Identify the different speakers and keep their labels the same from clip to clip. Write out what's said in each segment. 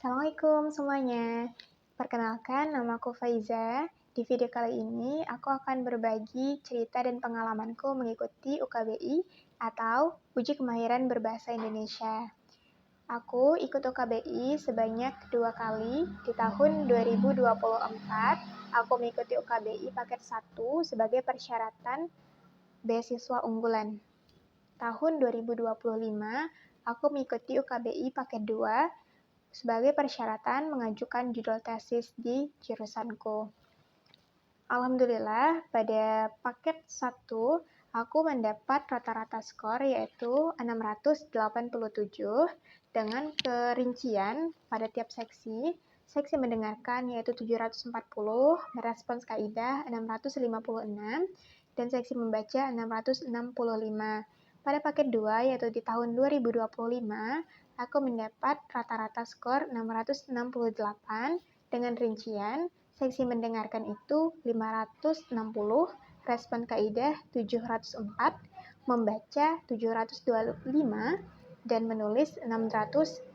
Speaker 1: Assalamualaikum semuanya. Perkenalkan, namaku Faiza. Di video kali ini, aku akan berbagi cerita dan pengalamanku mengikuti UKBI atau Uji Kemahiran Berbahasa Indonesia. Aku ikut UKBI sebanyak 2 kali di tahun 2024. Aku mengikuti UKBI paket 1 sebagai persyaratan beasiswa unggulan. Tahun 2025, aku mengikuti UKBI paket 2 sebagai persyaratan mengajukan judul tesis di jurusanku. Alhamdulillah, pada paket 1, aku mendapat rata-rata skor yaitu 687 dengan kerincian pada tiap seksi. Seksi mendengarkan yaitu 740, merespons kaidah 656, dan seksi membaca 665. Pada paket 2, yaitu di tahun 2025, aku mendapat rata-rata skor 668 dengan rincian seksi mendengarkan itu 560, respon kaidah 704, membaca 725, dan menulis 685.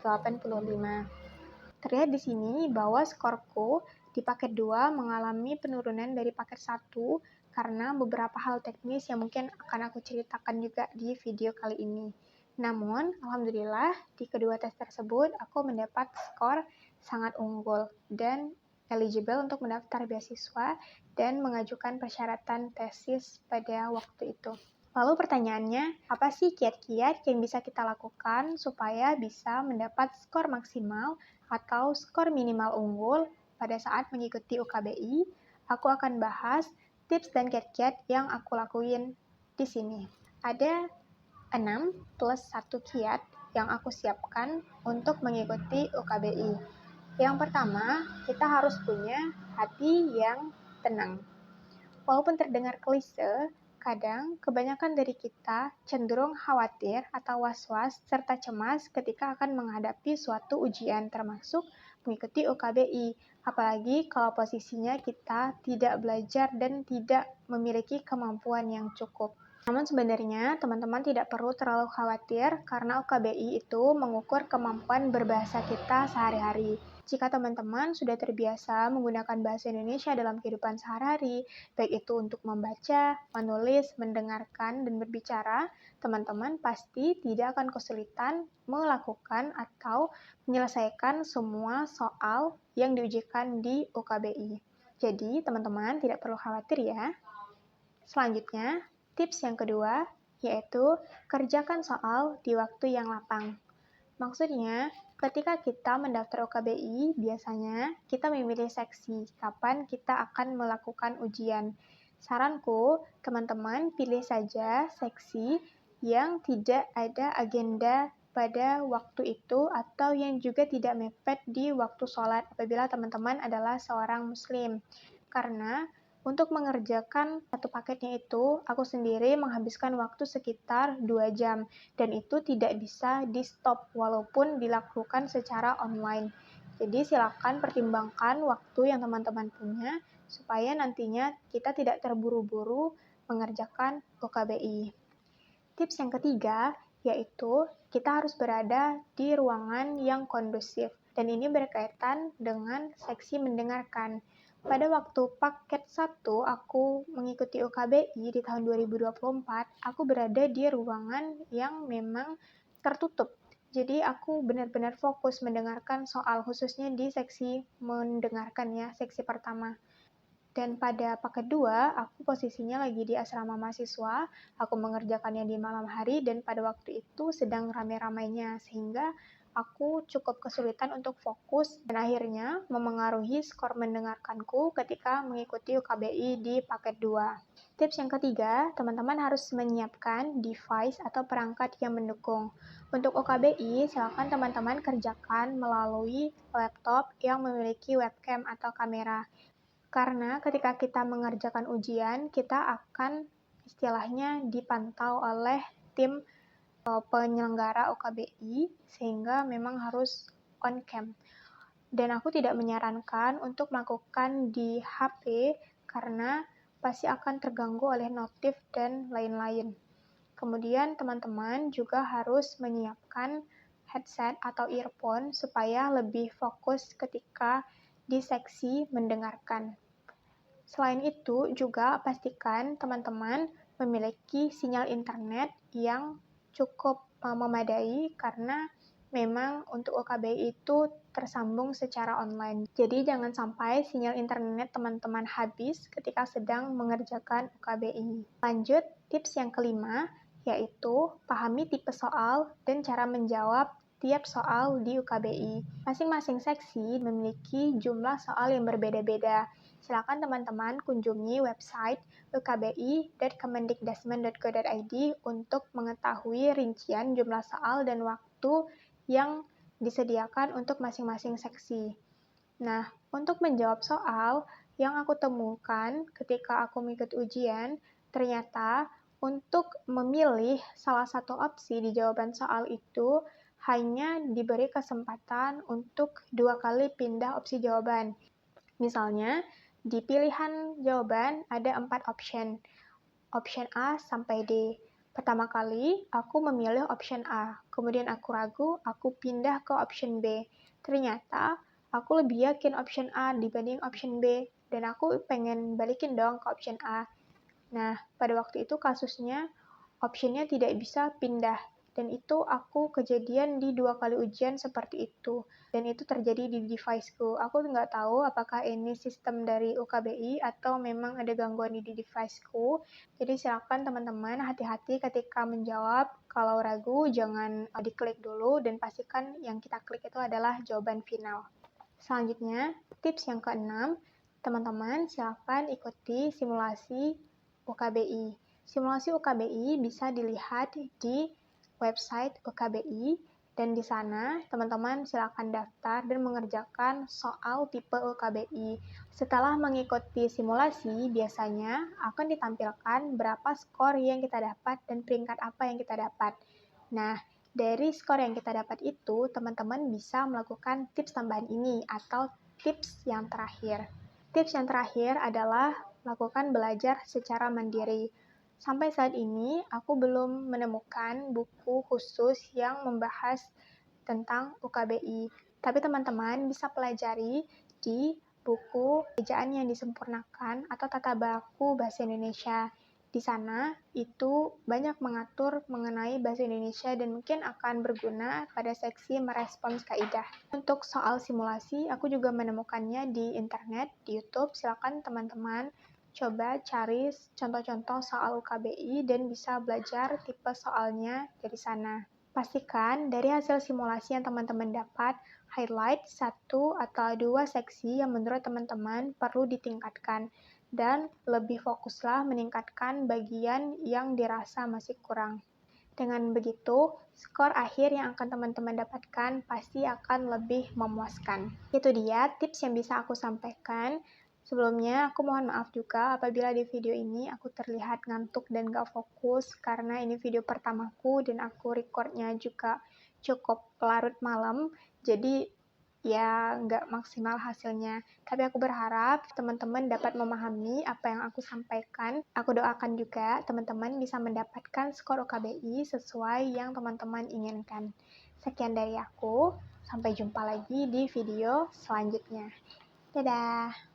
Speaker 1: Terlihat di sini bahwa skorku di paket 2 mengalami penurunan dari paket 1 karena beberapa hal teknis yang mungkin akan aku ceritakan juga di video kali ini. Namun, alhamdulillah, di kedua tes tersebut aku mendapat skor sangat unggul dan eligible untuk mendaftar beasiswa dan mengajukan persyaratan tesis pada waktu itu. Lalu pertanyaannya, apa sih kiat-kiat yang bisa kita lakukan supaya bisa mendapat skor maksimal atau skor minimal unggul pada saat mengikuti UKBI? Aku akan bahas tips dan kiat-kiat yang aku lakuin di sini. Ada 6 plus 1 kiat yang aku siapkan untuk mengikuti UKBI. Yang pertama, kita harus punya hati yang tenang. Walaupun terdengar klise, kadang kebanyakan dari kita cenderung khawatir atau was-was serta cemas ketika akan menghadapi suatu ujian termasuk mengikuti UKBI, apalagi kalau posisinya kita tidak belajar dan tidak memiliki kemampuan yang cukup. Namun sebenarnya teman-teman tidak perlu terlalu khawatir karena UKBI itu mengukur kemampuan berbahasa kita sehari-hari. Jika teman-teman sudah terbiasa menggunakan bahasa Indonesia dalam kehidupan sehari-hari, baik itu untuk membaca, menulis, mendengarkan, dan berbicara, teman-teman pasti tidak akan kesulitan melakukan atau menyelesaikan semua soal yang diujikan di UKBI. Jadi, teman-teman tidak perlu khawatir ya. Selanjutnya, tips yang kedua, yaitu kerjakan soal di waktu yang lapang. Maksudnya, ketika kita mendaftar UKBI, biasanya kita memilih seksi kapan kita akan melakukan ujian. Saranku, teman-teman pilih saja seksi yang tidak ada agenda pada waktu itu atau yang juga tidak mepet di waktu sholat apabila teman-teman adalah seorang muslim. Karena untuk mengerjakan satu paketnya itu, aku sendiri menghabiskan waktu sekitar 2 jam, dan itu tidak bisa di-stop walaupun dilakukan secara online. Jadi silakan pertimbangkan waktu yang teman-teman punya, supaya nantinya kita tidak terburu-buru mengerjakan UKBI. Tips yang ketiga, yaitu kita harus berada di ruangan yang kondusif, dan ini berkaitan dengan seksi mendengarkan. Pada waktu paket 1, aku mengikuti UKBI di tahun 2024, aku berada di ruangan yang memang tertutup. Jadi aku benar-benar fokus mendengarkan soal, khususnya di seksi mendengarkan ya, seksi pertama. Dan pada paket 2, aku posisinya lagi di asrama mahasiswa, aku mengerjakannya di malam hari dan pada waktu itu sedang rame-ramainya, sehingga aku cukup kesulitan untuk fokus dan akhirnya memengaruhi skor mendengarkanku ketika mengikuti UKBI di paket 2. Tips yang ketiga, teman-teman harus menyiapkan device atau perangkat yang mendukung. Untuk UKBI, silakan teman-teman kerjakan melalui laptop yang memiliki webcam atau kamera. Karena ketika kita mengerjakan ujian, kita akan istilahnya dipantau oleh tim penyelenggara UKBI, sehingga memang harus on cam. Dan aku tidak menyarankan untuk melakukan di HP, karena pasti akan terganggu oleh notif dan lain-lain. Kemudian teman-teman juga harus menyiapkan headset atau earphone supaya lebih fokus ketika di seksi mendengarkan. Selain itu, juga pastikan teman-teman memiliki sinyal internet yang cukup memadai karena memang untuk UKBI itu tersambung secara online. Jadi jangan sampai sinyal internet teman-teman habis ketika sedang mengerjakan UKBI. Lanjut, tips yang kelima, yaitu pahami tipe soal dan cara menjawab tiap soal di UKBI. Masing-masing seksi memiliki jumlah soal yang berbeda-beda. Silakan teman-teman kunjungi website ukbi.kemendikdasmen.go.id untuk mengetahui rincian jumlah soal dan waktu yang disediakan untuk masing-masing seksi. Nah, untuk menjawab soal yang aku temukan ketika aku mengikuti ujian, ternyata untuk memilih salah satu opsi di jawaban soal itu hanya diberi kesempatan untuk 2 kali pindah opsi jawaban. Misalnya, di pilihan jawaban ada 4 option A sampai D. Pertama kali, aku memilih option A, kemudian aku ragu, aku pindah ke option B. Ternyata, aku lebih yakin option A dibanding option B, dan aku pengen balikin dong ke option A. Nah, pada waktu itu kasusnya, optionnya tidak bisa pindah, dan itu aku kejadian di 2 kali ujian seperti itu. Dan itu terjadi di deviceku. Aku nggak tahu apakah ini sistem dari UKBI atau memang ada gangguan di deviceku. Jadi silakan teman-teman hati-hati ketika menjawab. Kalau ragu, jangan diklik dulu dan pastikan yang kita klik itu adalah jawaban final. Selanjutnya, tips yang keenam, teman-teman silakan ikuti simulasi UKBI. Simulasi UKBI bisa dilihat di website UKBI, dan di sana teman-teman silakan daftar dan mengerjakan soal tipe UKBI. Setelah mengikuti simulasi, biasanya akan ditampilkan berapa skor yang kita dapat dan peringkat apa yang kita dapat. Nah, dari skor yang kita dapat itu, teman-teman bisa melakukan tips tambahan ini atau tips yang terakhir. Tips yang terakhir adalah melakukan belajar secara mandiri. Sampai saat ini, aku belum menemukan buku khusus yang membahas tentang UKBI. Tapi teman-teman bisa pelajari di buku Ejaan yang Disempurnakan atau Tata Baku Bahasa Indonesia. Di sana itu banyak mengatur mengenai bahasa Indonesia dan mungkin akan berguna pada seksi merespons kaidah. Untuk soal simulasi, aku juga menemukannya di internet, di YouTube. Silakan teman-teman coba cari contoh-contoh soal UKBI dan bisa belajar tipe soalnya dari sana. Pastikan dari hasil simulasi yang teman-teman dapat, highlight 1 atau 2 seksi yang menurut teman-teman perlu ditingkatkan, dan lebih fokuslah meningkatkan bagian yang dirasa masih kurang. Dengan begitu, skor akhir yang akan teman-teman dapatkan pasti akan lebih memuaskan. Itu dia tips yang bisa aku sampaikan. Sebelumnya, aku mohon maaf juga apabila di video ini aku terlihat ngantuk dan gak fokus karena ini video pertamaku dan aku recordnya juga cukup larut malam. Jadi, ya nggak maksimal hasilnya. Tapi aku berharap teman-teman dapat memahami apa yang aku sampaikan. Aku doakan juga teman-teman bisa mendapatkan skor UKBI sesuai yang teman-teman inginkan. Sekian dari aku, sampai jumpa lagi di video selanjutnya. Dadah!